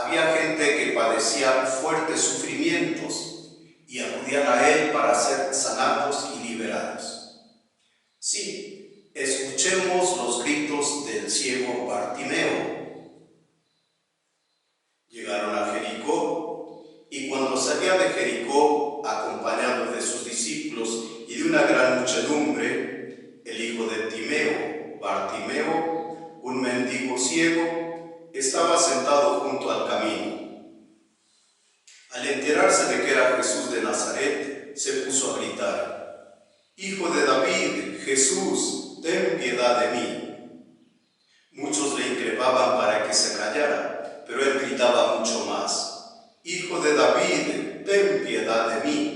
había gente que padecía fuertes sufrimientos y acudían a él para ser sanados y liberados. Sí, escuchemos los gritos del ciego Bartimeo. Llegaron a Jericó, y cuando salía de Jericó, acompañado de sus discípulos y de una gran muchedumbre, el hijo de Timeo, Bartimeo, un mendigo ciego, estaba sentado junto al camino. Al enterarse de que era Jesús de Nazaret, se puso a gritar: «Hijo de David, Jesús, ten piedad de mí». Muchos le increpaban para que se callara, pero él gritaba mucho más: «Hijo de David, ten piedad de mí».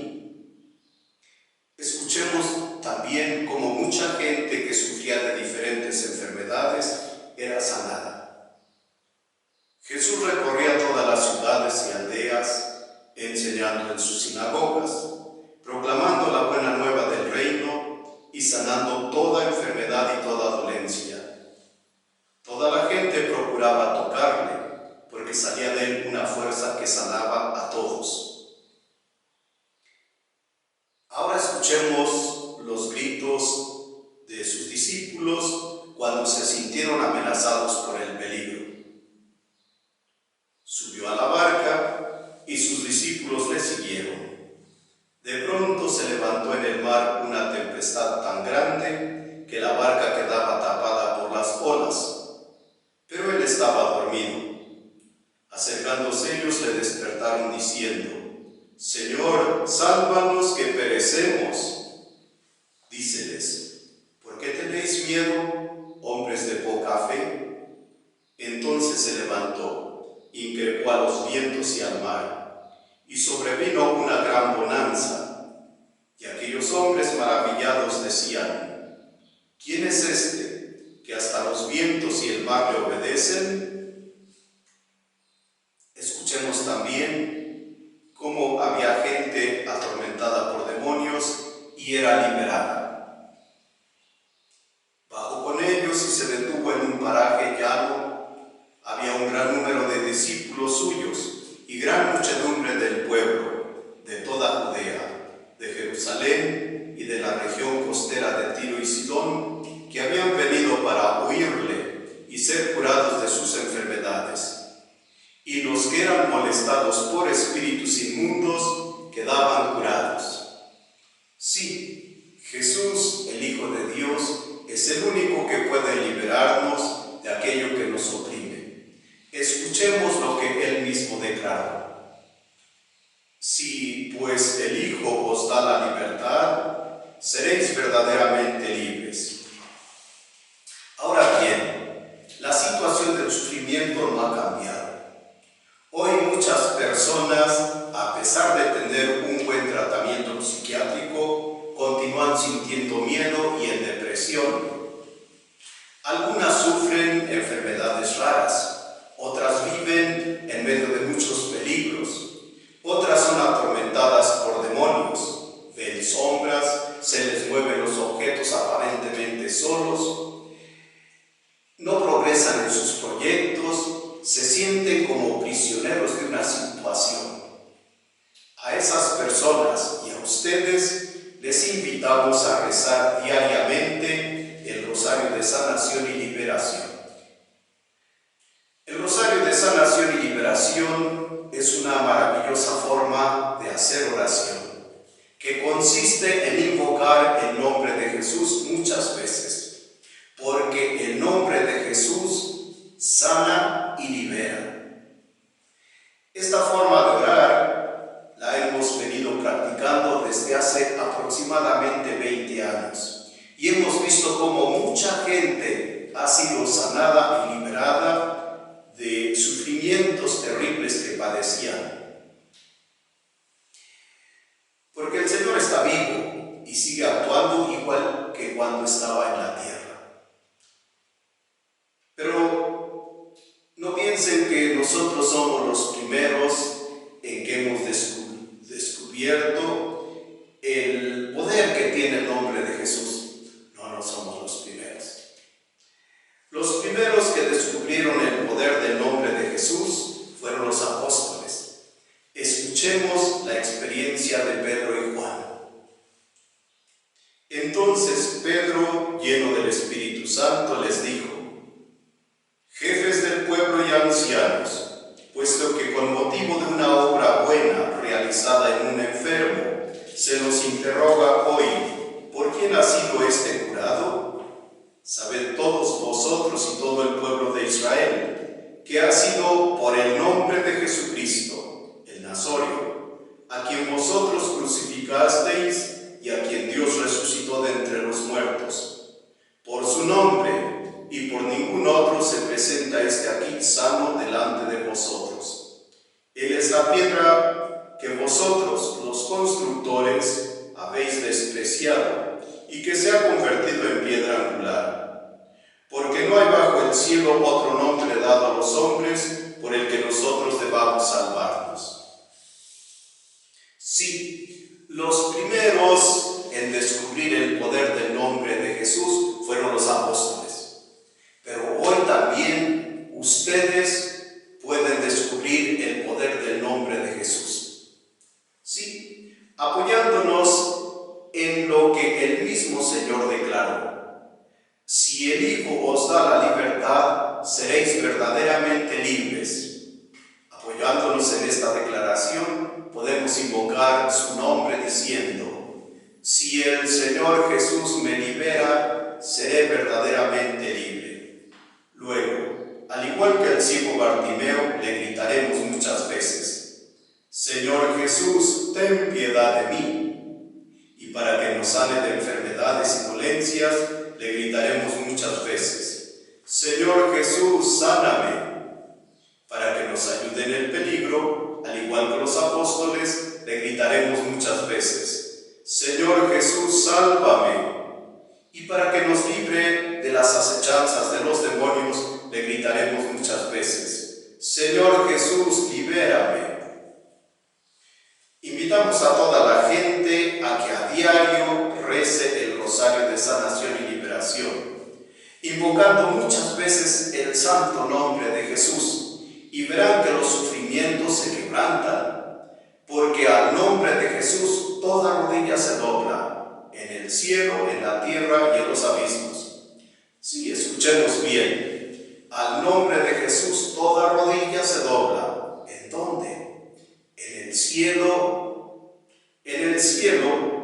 Escuchemos también cómo mucha gente que sufría de diferentes enfermedades era sanada. Jesús recorría todas las ciudades y aldeas, enseñando en sus sinagogas, proclamando la buena nueva del reino y sanando toda enfermedad y toda dolencia. Toda la gente procuraba tocarle, porque salía de él una fuerza que sanaba a todos. Ahora escuchemos los gritos de sus discípulos cuando se sintieron amenazados por el peligro. Subió a la barca y sus discípulos le siguieron. De pronto se levantó en el mar una tempestad tan grande que la barca quedaba tapada por las olas, pero él estaba dormido. Acercándose ellos le despertaron diciendo: «Señor, sálvanos que perecemos». Díceles: «¿Por qué tenéis miedo, hombres de poca fe?». Entonces se levantó, increpó a los vientos y al mar, y sobrevino una gran bonanza. Y aquellos hombres maravillados decían: «¿Quién es este, que hasta los vientos y el mar le obedecen?». Escuchemos también cómo había gente atormentada por demonios y era liberada. Bajó con ellos y se detuvo en un paraje llano. Había un gran número de discípulos suyos y gran muchedumbre del pueblo, de toda Judea, de Jerusalén y de la región costera de Tiro y Sidón, que habían venido para oírle y ser curados de sus enfermedades. Y los que eran molestados por espíritus inmundos quedaban curados. Sí, Jesús, el Hijo de Dios, es el único que puede liberarnos de aquello que nos oprime. Escuchemos lo que él mismo declaró: «Si pues el Hijo os da la libertad, seréis verdaderamente libres». Ahora bien, la situación del sufrimiento no ha cambiado. Hoy muchas personas, a pesar de tener un buen tratamiento psiquiátrico, continúan sintiendo miedo y en depresión. Algunas sufren enfermedades raras, otras viven en medio de muchos peligros, otras son atormentadas por demonios, ven sombras, se les mueven los objetos aparentemente solos, no progresan en sus proyectos, se sienten como prisioneros de una situación. A esas personas y a ustedes les invitamos a rezar diariamente el Rosario de Sanación y Liberación. El Rosario de Sanación y Liberación es una maravillosa forma de hacer oración, que consiste en invocar el nombre de Jesús muchas veces, porque el nombre de Jesús sana y libera. Esta forma de orar la hemos venido practicando desde hace aproximadamente 20 años y hemos visto cómo mucha gente ha sido sanada y liberada de sufrimientos terribles que padecían. Porque el Señor está vivo y sigue actuando igual que cuando estaba en la tierra. Pero no piensen que nosotros somos los primeros en que hemos descubierto el poder que tiene el nombre de Jesús. No somos los primeros. Los primeros que descubrieron el poder del nombre de Jesús fueron los y ancianos, puesto que con motivo de una obra buena realizada en un enfermo, se nos interroga hoy, ¿por quién ha sido este curado? Sabed todos vosotros y todo el pueblo de Israel, que ha sido por el nombre de Jesucristo, el Nazorio, a quien vosotros crucificasteis y a quien Dios resucitó de entre los muertos. Por su nombre y por ningún otro se presenta este aquí sano delante de vosotros. Él es la piedra que vosotros, los constructores, habéis despreciado y que se ha convertido en piedra angular. Porque no hay bajo el cielo otro nombre dado a los hombres por el que nosotros debamos salvarnos. Sí, los primeros en descubrir el poder del nombre de Jesús fueron los apóstoles. Pero hoy también ustedes pueden descubrir el poder del nombre de Jesús. Sí, apoyándonos en lo que el mismo Señor declaró. Si el Hijo os da la libertad, seréis verdaderamente libres. Apoyándonos en esta declaración, podemos invocar su nombre diciendo: si el Señor Jesús me libera, seré verdaderamente libre. Luego, al igual que el ciego Bartimeo, le gritaremos muchas veces: Señor Jesús, ten piedad de mí. Y para que nos sane de enfermedades y dolencias, le gritaremos muchas veces: Señor Jesús, sáname. Para que nos ayude en el peligro, al igual que los apóstoles, le gritaremos muchas veces: Señor Jesús, sálvame. Y para que nos libre de las acechanzas de los demonios, le gritaremos muchas veces: Señor Jesús, libérame. Invitamos a toda la gente a que a diario rece el rosario de sanación y liberación, invocando muchas veces el santo nombre de Jesús, y verán que los sufrimientos se quebrantan, porque al nombre de Jesús toda rodilla se dobla, en el cielo, en la tierra y en los abismos. Sí, escuchemos bien: al nombre de Jesús toda rodilla se dobla. ¿En dónde? En el cielo,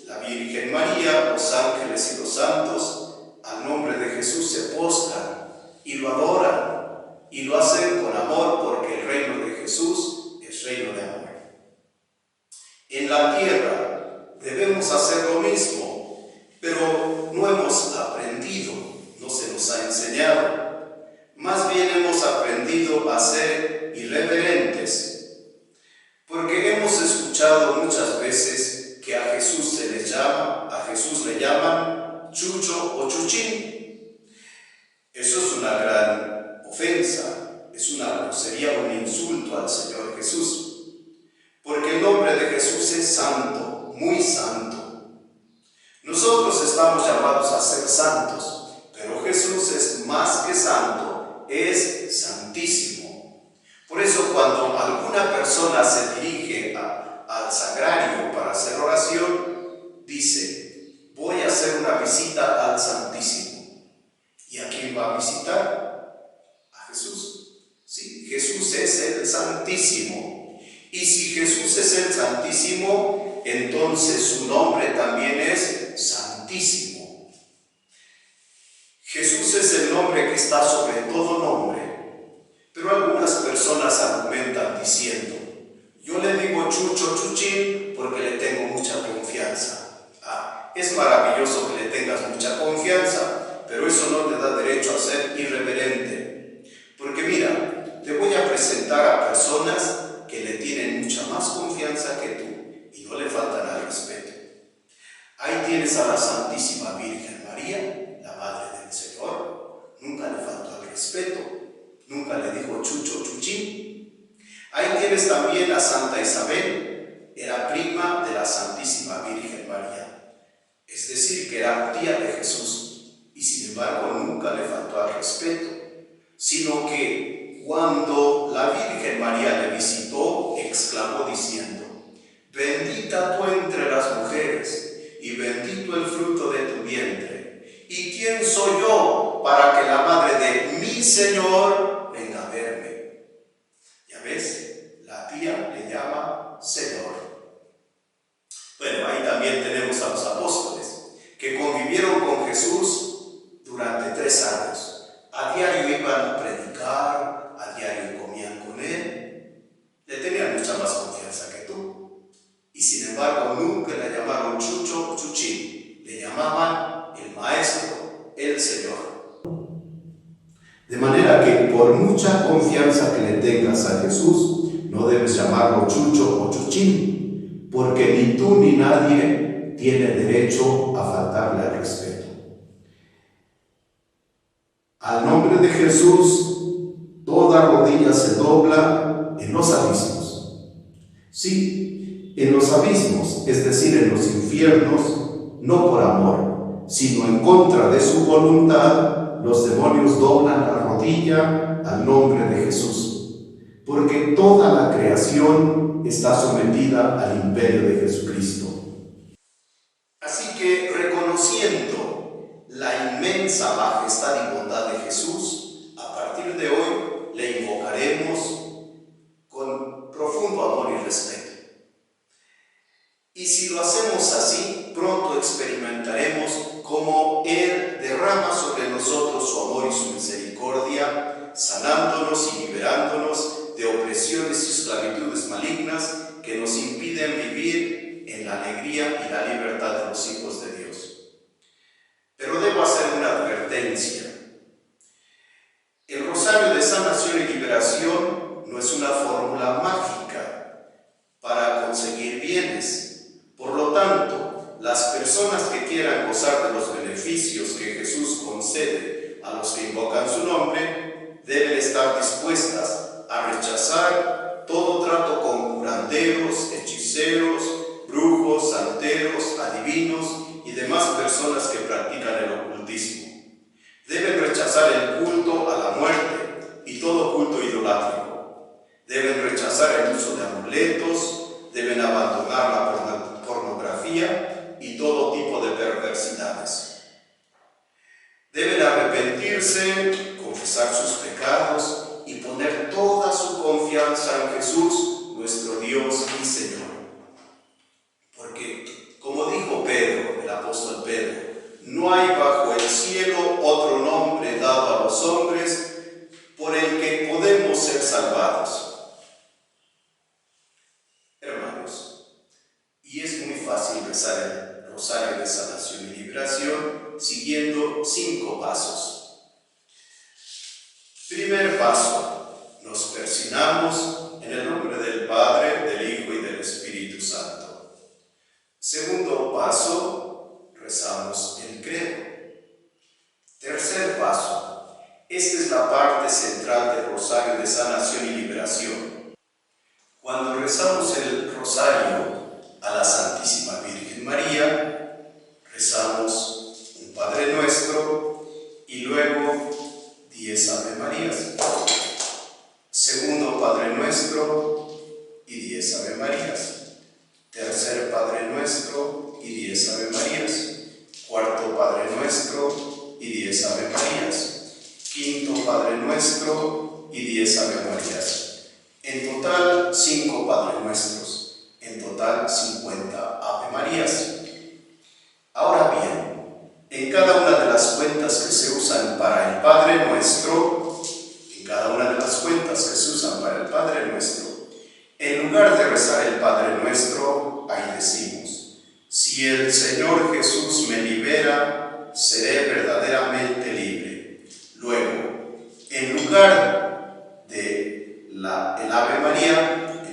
la Virgen María, los ángeles y los santos, al nombre de Jesús se postran y lo adoran, y lo hacen con amor, porque el reino de Jesús es reino de amor. En la tierra debemos hacer lo mismo, pero no hemos aprendido, no se nos ha enseñado. Más bien hemos aprendido a ser irreverentes, porque hemos escuchado muchas veces que a Jesús le llaman Chucho o Chuchín. Eso es una gran ofensa, es una grosería, un insulto al Señor Jesús, porque el nombre de Jesús es santo, muy santo. Nosotros estamos llamados a ser santos, pero Jesús es más que santo, es santísimo. Por eso cuando alguna persona se dirige al sagrario para hacer oración, dice: voy a hacer una visita al Santísimo. ¿Y a quién va a visitar? A Jesús. Sí, Jesús es el Santísimo. Y si Jesús es el Santísimo, entonces su nombre también es Santísimo. Jesús es el nombre que está sobre todo nombre. Pero algunas personas argumentan diciendo: yo le digo Chucho, Chuchín, porque le tengo mucha confianza. Es maravilloso que le tengas mucha confianza, pero eso no te da derecho a ser irreverente. Porque mira, te voy a presentar a personas que le tienen mucha más confianza que tú y no le faltan al respeto. Ahí tienes a la Santísima Virgen María, la Madre del Señor, nunca le faltó al respeto, nunca le dijo Chucho, Chuchín. Ahí tienes también a Santa Isabel, era prima de la Santísima Virgen María, es decir, que era tía de Jesús, y sin embargo nunca le faltó al respeto, sino que cuando la Virgen María le visitó, exclamó diciendo: bendita tú entre las mujeres, y bendito el fruto de tu vientre. ¿Y quién soy yo para que la madre de mi Señor venga a verme? mucha confianza que le tengas a Jesús, no debes llamarlo Chucho o Chuchín, porque ni tú ni nadie tiene derecho a faltarle al respeto. Al nombre de Jesús, toda rodilla se dobla en los abismos. Sí, en los abismos, es decir, en los infiernos, no por amor, sino en contra de su voluntad, los demonios doblan la rodilla al nombre de Jesús, porque toda la creación está sometida al imperio de Jesucristo. Así que, reconociendo la inmensa majestad y bondad de Jesús, a partir de hoy le invocaremos con profundo amor y respeto. Y si lo hacemos así, pronto experimentaremos cómo Él derrama sobre nosotros su amor y su misericordia, sanándonos y liberándonos de opresiones y esclavitudes malignas que nos impiden vivir en la alegría y la libertad de los hijos de Dios. Pero debo hacer una advertencia. El rosario de sanación y liberación no es una fórmula mágica para conseguir bienes. Por lo tanto, las personas que quieran gozar de los beneficios que Jesús concede a los que invocan su nombre, deben estar dispuestas a rechazar todo trato con curanderos, hechiceros, brujos, santeros, adivinos y demás personas que practican el ocultismo. Deben rechazar el culto a la muerte y todo culto idolátrico. Deben rechazar el uso de amuletos, deben abandonar la pornografía y todo tipo de perversidades. Deben arrepentirse, confesar sus pecados y poner toda su confianza en Jesús, nuestro Dios y Señor. Porque, como dijo Pedro, el apóstol Pedro, no hay bajo el cielo otro nombre dado a los hombres por el que podemos ser salvados. Hermanos, y es muy fácil rezar el rosario de sanación y liberación siguiendo 5 pasos. Primer paso, nos persignamos en el nombre del Padre, del Hijo y del Espíritu Santo. Segundo paso, rezamos el credo. Tercer paso, esta es la parte central del rosario de sanación y liberación. Cuando rezamos el rosario a la Santísima Virgen María, rezamos un Padre Nuestro y luego 10 Ave Marías. Segundo Padre Nuestro y 10 Ave Marías. Tercer Padre Nuestro y 10 Ave Marías. Cuarto Padre Nuestro y 10 Ave Marías. Quinto Padre Nuestro y 10 Ave Marías. En total 5 Padre Nuestros. En total 50 Ave Marías. Ahora bien, en cada una de las cuentas que se usan para el Padre Nuestro, en lugar de rezar el Padre Nuestro, ahí decimos: si el Señor Jesús me libera, seré verdaderamente libre. Luego, en lugar de el Ave María,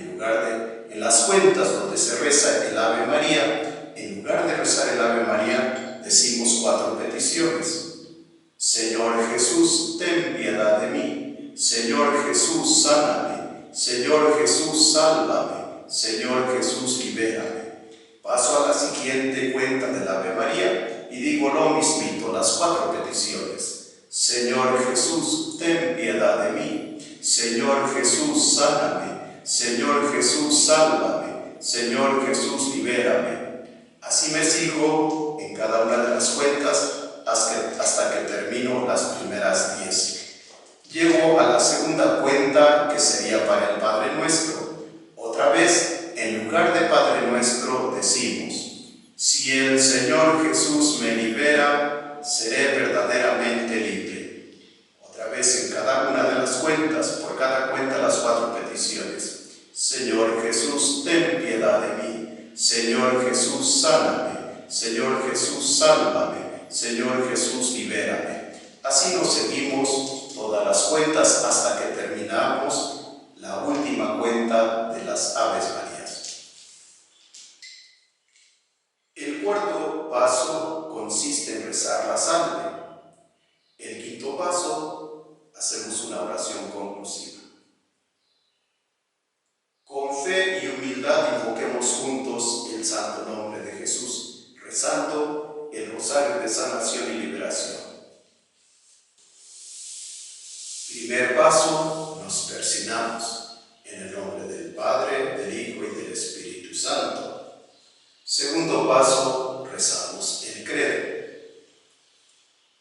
en las cuentas donde se reza el Ave María, en lugar de rezar el Ave María, decimos 4 peticiones. Señor Jesús, ten piedad de mí. Señor Jesús, sáname. Señor Jesús, sálvame. Señor Jesús, libérame. Paso a la siguiente cuenta del Ave María y digo lo mismito, las 4 peticiones. Señor Jesús, ten piedad de mí. Señor Jesús, sáname. Señor Jesús, sálvame. Señor Jesús, libérame. Así me sigo en cada una de las cuentas hasta que termino las primeras 10. Llego a la segunda cuenta, que sería para el Padre Nuestro. Otra vez, en lugar de Padre Nuestro, decimos: si el Señor Jesús me libera, seré verdaderamente libre. Otra vez, en cada una de las cuentas, por cada cuenta las 4 peticiones. Señor Jesús, ten piedad de mí. Señor Jesús, sáname. Señor Jesús, sálvame. Señor Jesús, libérame. Así nos seguimos todas las cuentas hasta que terminamos la última cuenta de las Aves Marías. El cuarto paso consiste en rezar la salve. El quinto paso, hacemos una oración conclusiva. Con fe y humildad invoquemos juntos el santo nombre de Jesús, rezando el rosario de sanación y liberación. Primer paso, nos persignamos en el nombre del Padre, del Hijo y del Espíritu Santo. Segundo paso, rezamos el credo.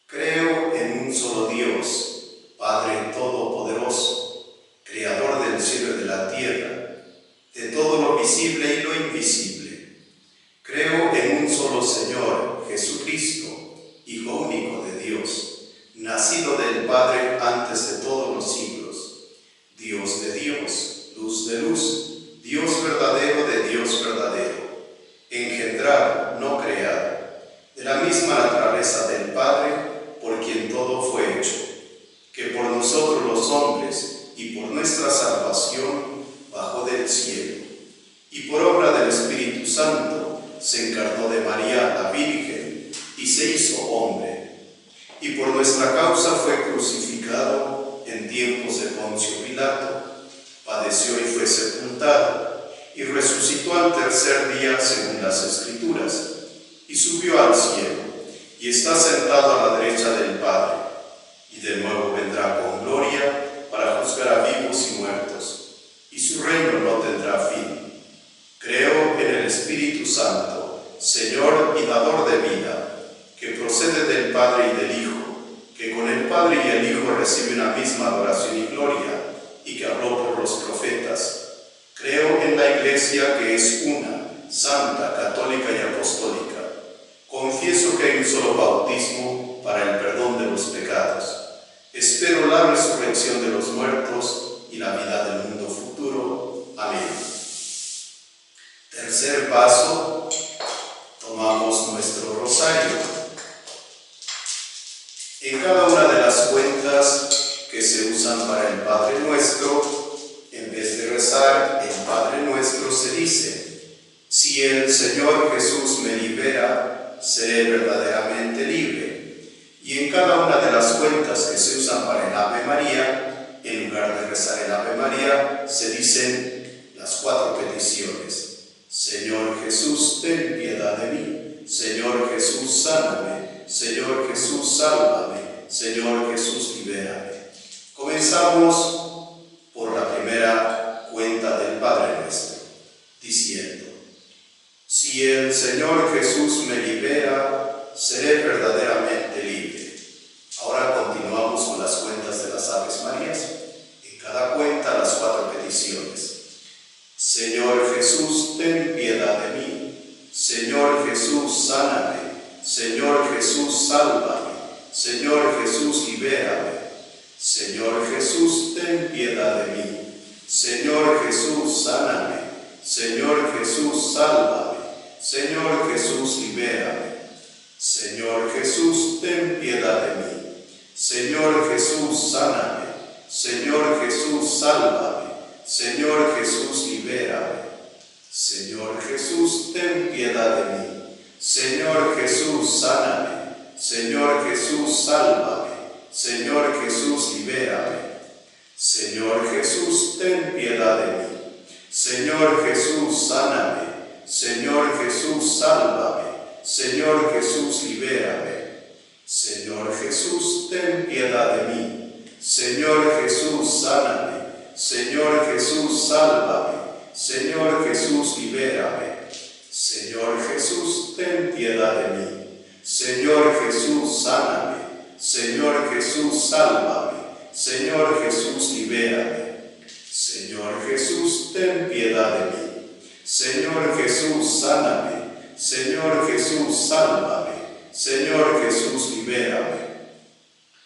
Creo en un solo Dios, Padre Todopoderoso, Creador del cielo y de la tierra, de todo lo visible y lo invisible. Creo en un solo Señor, Jesucristo, Hijo único de Dios, nacido del Padre antes de todos los siglos, Dios de Dios, luz de luz, Dios verdadero de Dios verdadero, engendrado, no creado, de la misma naturaleza del Padre, por quien todo fue hecho, que por nosotros los hombres y por nuestra salvación bajó del cielo, y por obra del Espíritu Santo se encarnó de María la Virgen y se hizo hombre, y por nuestra causa fue crucificado en tiempos de Poncio Pilato, padeció y fue sepultado, y resucitó al tercer día según las Escrituras, y subió al cielo, y está sentado a la derecha del Padre, y de nuevo vendrá con gloria para juzgar a vivos y muertos, y su reino no tendrá fin. Creo en el Espíritu Santo, Señor y dador de vida, que procede del Padre y del Hijo, que con el Padre y el Hijo recibe una misma adoración y gloria, y que habló por los profetas. Creo en la Iglesia que es una, santa, católica y apostólica. Confieso que hay un solo bautismo para el perdón de los pecados. Espero la resurrección de los muertos y la vida del mundo futuro. Amén. Tercer paso, tomamos nuestro rosario. En cada una de las cuentas que se usan para el Padre Nuestro, en vez de rezar el Padre Nuestro se dice: si el Señor Jesús me libera, seré verdaderamente libre. Y en cada una de las cuentas que se usan para el Ave María, en lugar de rezar el Ave María, se dicen las cuatro peticiones. Señor Jesús, ten piedad de mí. Señor Jesús, sáname. Señor Jesús, sálvame. Señor Jesús, libérame. Comenzamos por la primera cuenta del Padre Nuestro, diciendo: si el Señor Jesús me libera, seré verdaderamente libre. Ahora continuamos con las cuentas de las Aves Marías. En cada cuenta las cuatro peticiones. Señor Jesús, ten piedad de mí. Señor Jesús, sáname. Señor Jesús, sálvame. Señor Jesús, libérame. Señor Jesús, ten piedad de mí. Señor Jesús, sáname. Señor Jesús, sálvame. Señor Jesús, libérame. Señor Jesús, ten piedad de mí. Señor Jesús, sáname. Señor Jesús, sálvame. Señor Jesús, libérame. Señor Jesús, ten piedad de mí. Señor Jesús, sáname. Señor Jesús, sálvame. Señor Jesús, libérame. Señor Jesús, ten piedad de mí. Señor Jesús, sáname. Señor Jesús, sálvame. Señor Jesús, libérame. Señor Jesús, ten piedad de mí. Señor Jesús, sáname. Señor Jesús, sálvame. Señor Jesús, libérame. Señor Jesús, ten piedad de mí. Señor Jesús, sáname. Señor Jesús, sálvame. Señor Jesús, libérame. Señor Jesús, ten piedad de mí. Señor Jesús, sáname. Señor Jesús, sálvame. Señor Jesús, libérame.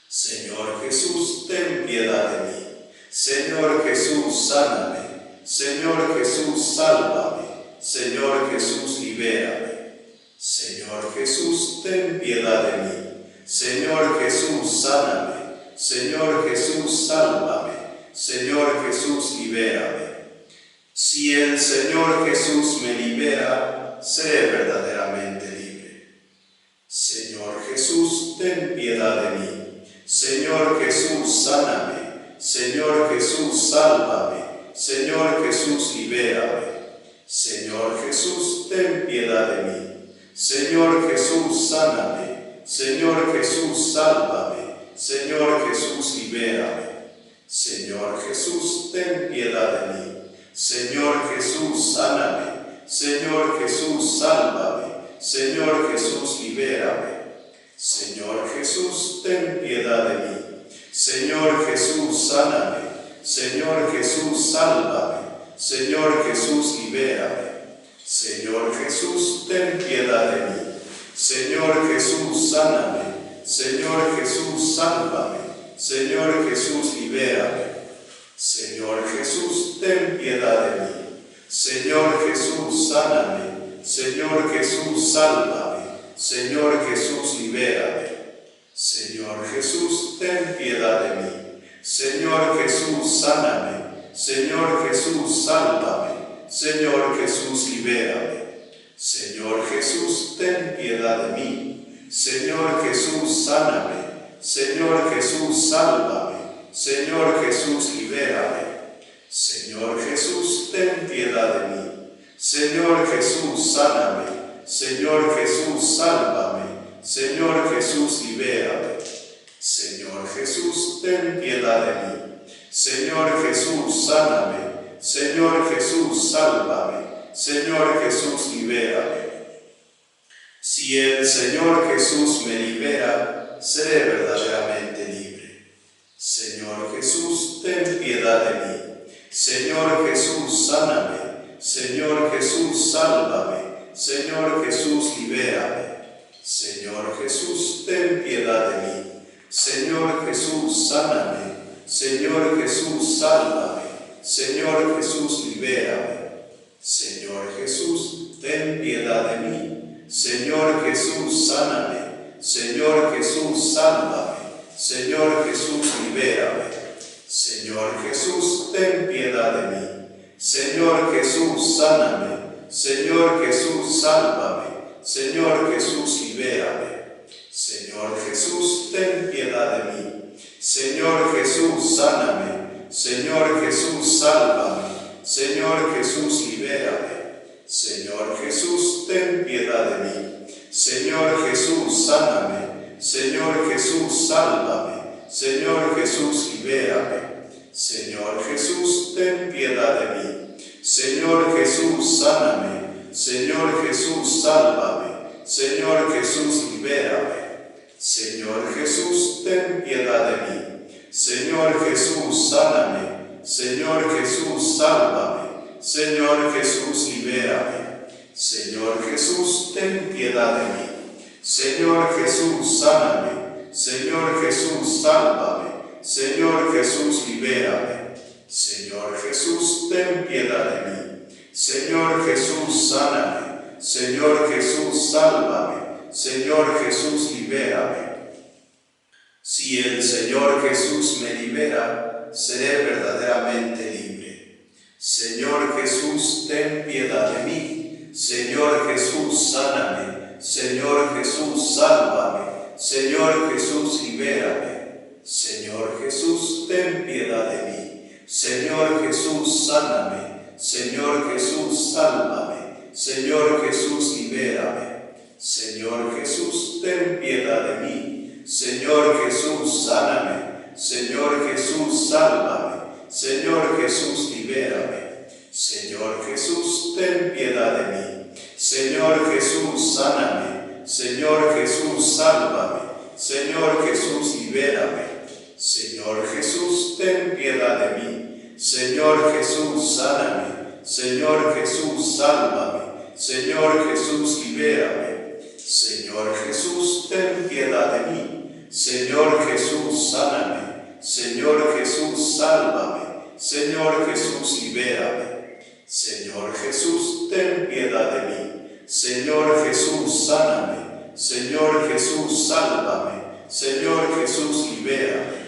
Señor Jesús, ten piedad de mí. Señor Jesús, sáname. Señor Jesús, sálvame. Señor Jesús, libérame. Señor Jesús, ten piedad de mí. Señor Jesús, sáname. Señor Jesús, sálvame. Señor Jesús, libérame. Si el Señor Jesús me libera, seré verdaderamente libre. Señor Jesús, ten piedad de mí. Señor Jesús, sáname. Señor Jesús, sálvame. Señor Jesús, libérame. Señor Jesús, ten piedad de mí. Señor Jesús, sáname. Señor Jesús, sálvame. Señor Jesús, libérame. Señor Jesús, ten piedad de mí. Señor Jesús, sáname. Señor Jesús, sálvame. Señor Jesús, libérame. Señor Jesús, ten piedad de mí. Señor Jesús, sáname. Señor Jesús, sálvame. Señor Jesús, libérame. Señor Jesús, ten piedad de mí. Señor Jesús, sáname. Señor Jesús, sálvame. Señor Jesús, libérame. Señor Jesús, ten piedad de mí. Señor Jesús, sáname. Señor Jesús, sálvame. Señor Jesús, libérame. Señor Jesús, ten piedad de mí. Señor Jesús, sáname. Señor Jesús, sálvame. Señor Jesús, libérame. Señor Jesús, ten piedad de mí. Señor Jesús, sáname. Señor Jesús, sálvame. Señor Jesús, libérame. Señor Jesús, ten piedad de mí. Señor Jesús, sáname. Señor Jesús, sálvame. Señor Jesús, libérame. Señor Jesús, ten piedad de mí. Señor Jesús, sáname. Señor Jesús, sálvame. Señor Jesús, libérame. Si el Señor Jesús me libera, seré verdaderamente libre. Señor Jesús, ten piedad de mí. Señor Jesús, sáname. Señor Jesús, sálvame. Señor Jesús, libérame. Señor Jesús, ten piedad de mí. Señor Jesús, sáname. Señor Jesús, sálvame. Señor Jesús, libérame. Señor Jesús, ten piedad de mí. Señor Jesús, sáname. Señor Jesús, sálvame. Señor Jesús, libérame. Señor Jesús, ten piedad de mí. Señor Jesús, sáname. Señor Jesús, sálvame. Señor Jesús, libérame. Señor Jesús, ten piedad de mí. Señor Jesús, sáname. Señor Jesús, sálvame. Señor Jesús, libérame. Señor Jesús, ten piedad de mí. Señor Jesús, sáname. Señor Jesús, sálvame. Señor Jesús, libérame. Señor Jesús, ten piedad de mí. Señor Jesús, sáname. Señor Jesús, sálvame. Señor Jesús, libérame. Señor Jesús, ten piedad de mí. Señor Jesús, sáname. Señor Jesús, sálvame. Señor Jesús, libérame. Señor Jesús, ten piedad de mí. Señor Jesús, sáname. Señor Jesús, sálvame. Señor Jesús, libérame. Señor Jesús, ten piedad de mí. Señor Jesús, sáname. Señor Jesús, sálvame. Señor Jesús, libérame. Si el Señor Jesús me libera, seré verdaderamente libre. Señor Jesús, ten piedad de mí. Señor Jesús, sáname. Señor Jesús, sálvame. Señor Jesús, libérame. Señor Jesús, ten piedad de mí. Señor Jesús, sáname. Señor Jesús, sálvame. Señor Jesús, libérame. Señor Jesús, ten piedad de mí. Señor Jesús, sáname. Señor Jesús, sálvame. Señor Jesús, libérame. Señor Jesús, ten piedad de mí. Señor Jesús, sáname. Señor Jesús, sálvame. Señor Jesús, libérame. Señor Jesús, ten piedad de mí. Señor Jesús, sáname. Señor Jesús, sálvame. Señor Jesús, libérame. Señor Jesús, ten piedad de mí. Señor Jesús, sáname. Señor Jesús, sálvame. Señor Jesús, libérame. Señor Jesús, ten piedad de mí. Señor Jesús, sáname. Señor Jesús, sálvame. Señor Jesús, libérame.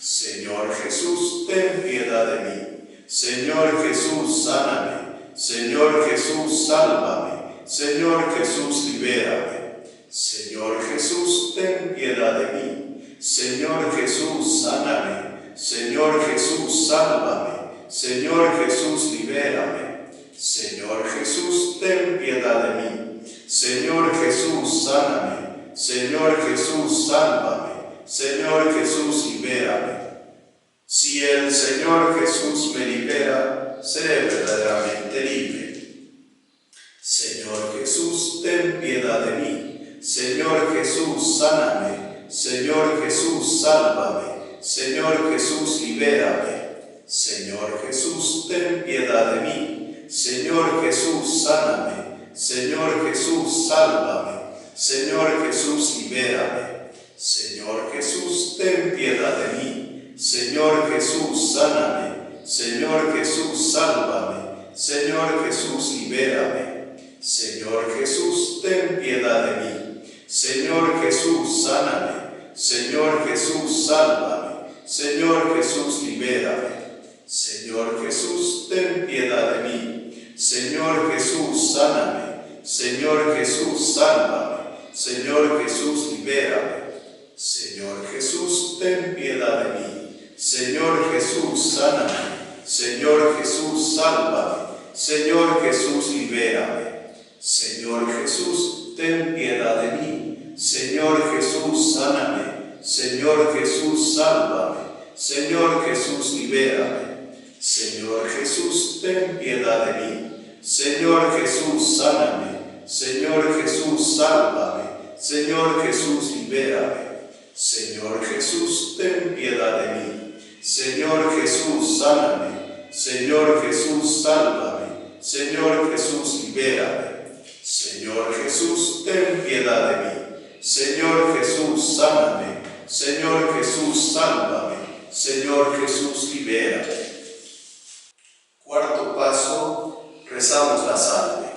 Señor Jesús, ten piedad de mí. Señor Jesús, sáname. Señor Jesús, sálvame. Señor Jesús, libérame. Señor Jesús, ten piedad de mí. Señor Jesús, sáname. Señor Jesús, sálvame. Señor Jesús, libérame. Señor Jesús, ten piedad de mí. Señor Jesús, sáname. Señor Jesús, sálvame. Señor Jesús, libérame. Si el Señor Jesús me libera, seré verdaderamente libre. Señor Jesús, ten piedad de mí. Señor Jesús, sáname. Señor Jesús, sálvame. Señor Jesús, libérame. Señor Jesús, ten piedad de mí. Señor Jesús, sáname. Señor Jesús, sálvame. Señor Jesús, libérame. Señor Jesús, ten piedad de mí. Señor Jesús, sáname. Señor Jesús, sálvame. Señor Jesús, libérame. Señor Jesús, ten piedad de mí. Señor Jesús, sáname. Señor Jesús, sálvame. Señor Jesús, libérame. Señor Jesús, ten piedad de mí. Señor Jesús, sáname. Señor Jesús, sálvame. Señor Jesús, libérame. Señor Jesús, ten piedad de mí. Señor Jesús, sáname. Señor Jesús, sálvame. Señor Jesús, libérame. Señor Jesús, ten piedad de mí. Señor Jesús, sáname. Señor Jesús, sálvame. Señor Jesús, libérame. Señor Jesús, ten piedad de mí. Señor Jesús, sáname. Señor Jesús, sálvame. Señor Jesús, libérame. Señor Jesús, ten piedad de mí. Señor Jesús, sáname. Señor Jesús, sálvame. Señor Jesús, libérame. Señor Jesús, ten piedad de mí. Señor Jesús, sáname. Señor Jesús, sálvame. Señor Jesús, libérame. Cuarto paso, rezamos la salve.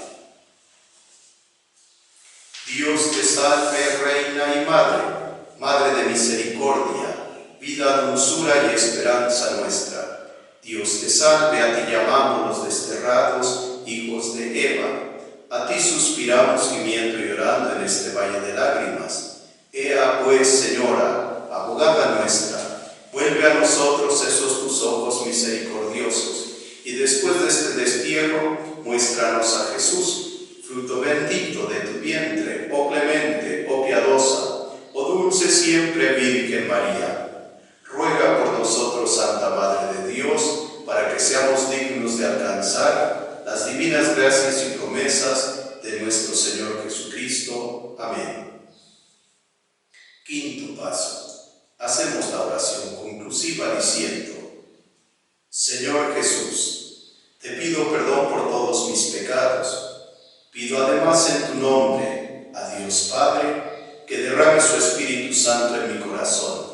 Dios te salve, Reina y Madre, Madre de misericordia, vida, dulzura y esperanza nuestra. Dios te salve, a ti llamamos los desterrados, hijos de Eva. A ti suspiramos gimiendo y llorando en este valle de lágrimas. Ea pues, Señora, abogada nuestra, vuelve a nosotros esos tus ojos misericordiosos, y después de este destierro, muéstranos a Jesús, fruto bendito de tu vientre, oh clemente, oh piadosa, oh dulce siempre Virgen María. Ruega por nosotros, Santa Madre de Dios, para que seamos dignos de alcanzar las divinas gracias y promesas de nuestro Señor Jesucristo. Amén. Quinto paso. Hacemos la oración conclusiva diciendo: Señor Jesús, te pido perdón por todos mis pecados. Pido además en tu nombre a Dios Padre que derrame su Espíritu Santo en mi corazón.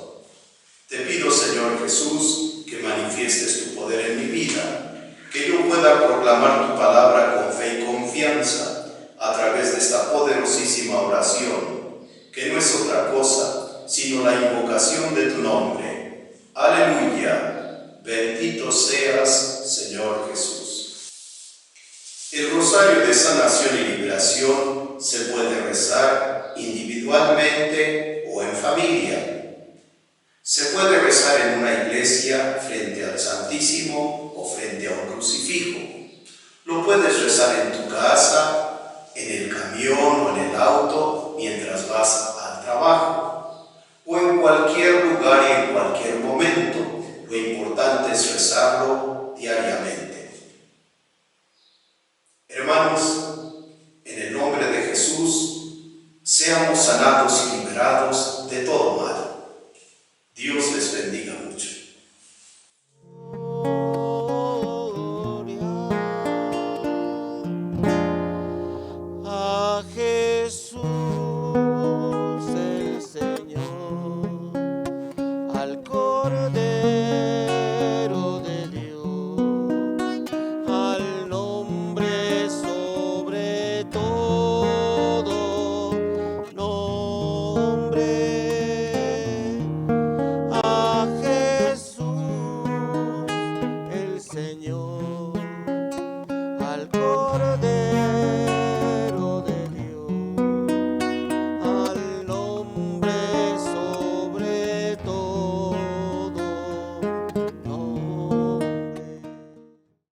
Te pido, Señor Jesús, que manifiestes tu poder en mi vida, que yo pueda proclamar tu palabra con fe y confianza a través de esta poderosísima oración, que no es otra cosa sino la invocación de tu nombre. Aleluya, bendito seas, Señor Jesús. El rosario de sanación y liberación se puede rezar individualmente o en familia. Se puede rezar en una iglesia frente al Santísimo o frente a un crucifijo. Lo puedes rezar en tu casa, en el camión o en el auto mientras vas al trabajo, o en cualquier lugar y en cualquier momento. Lo importante es rezarlo diariamente. Hermanos, en el nombre de Jesús, seamos sanados y liberados de todo mal. Dios les bendiga mucho. A Jesús el Señor, al Cordero de Dios, al nombre sobre todo nombre.